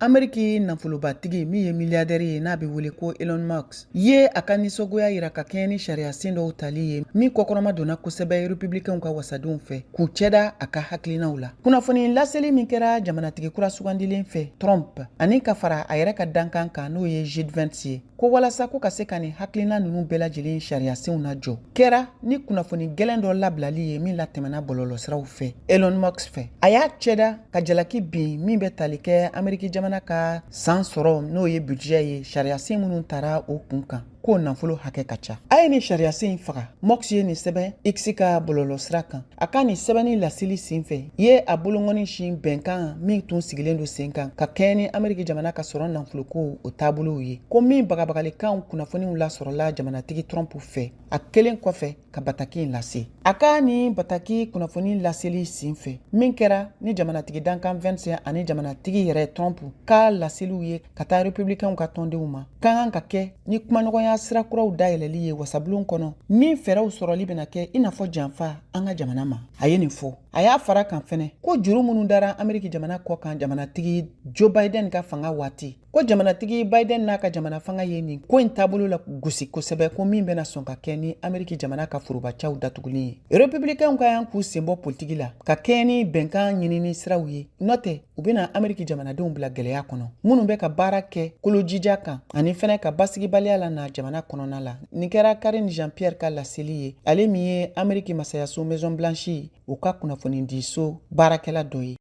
Ameriki nafolobatigi min ye miliyardɛri ye n'a bɛ wele ko Elon Musk ye a ka nisɔngoya yira ka kɛɲɛ ni sariya sen dɔw tali ye min kɔkɔrɔma donna kosɛbɛ républicains ka wasadenw fɛ k'u cɛda a ka hakilinaw la. Kunnafoni laseli min kɛra jamanatigi kura sugandilen fɛ Trump ani ka fara a yɛrɛ ka dankan kan n'o ye G20 ye ko walasa ko ka se ka nin hakilina ninnu bɛɛ lajɛlen sariya senw najɔ kɛra ni kunnafoni gɛlɛn dɔ labilali ye min latɛmɛna bɔlɔlɔsiraw fɛ Elon Musk fɛ. A y'a cɛda ka jalaki bin min bɛ tali kɛ Ameriki jamana ka san sɔrɔ n'o ye budget ye sariya sen minnu tara o kun kan k'o nafolo hakɛ ka ca. A ye nin sariya sen faga. Musk ye nin sɛbɛn X ka bɔlɔlɔsira kan. A ka nin sɛbɛnni laseli sen fɛ ye a bolongɔni sin bɛnkan min tun sigilen don sen kan ka kɛɲɛ ni Ameriki jamana ka sɔrɔ nafoloko o taabolow ye ko min bagabagalikanw kunnafoniw lasɔrɔla jamanatigi Trump fɛ a kelen kɔfɛ ka bataki in lase. A ka nin bataki kunnafoni laseli sen fɛ min kɛra ni jamanatigi dankan 25 ani jamanatigi yɛrɛ Trump ka laseliw ye ka taa républicains ka tɔndenw ma kan ka kɛ ni kumaɲɔgɔnya sira kuraw dayɛlɛli ye wasabulon kɔnɔ min fɛɛrɛw sɔrɔli bɛna kɛ i n'a fɔ janfa an ka jamana ma. A ye nin fɔ. A y'a fara kan fɛnɛ ko juru minnu dara Ameriki jamana kɔ kan jamanatigi Joe Biden ka fanga waati ko jamanatigi Biden n'a ka jamana fanga ye nin ko in taabolo la gosi kosɛbɛ ko min bɛna sɔn ka kɛ ni Ameriki jamana ka forobacaw datuguli ye. Républicains ka yan k'u senbɔ politiki la ka kɛɲɛ ni bɛnkan ɲinini siraw ye nɔtɛ u bɛna Ameriki jamanadenw bila gɛlɛya kɔnɔ minnu bɛ ka baara kɛ kolojija kan ani fɛnɛ ka basigibaliya la na jamana kɔnɔna la. Nin kɛra Karine Jean-Pierre ka laseli ye ale min ye Ameriki masayaso Maison Blanche o ka kunnafoni di so baarakɛla dɔ ye.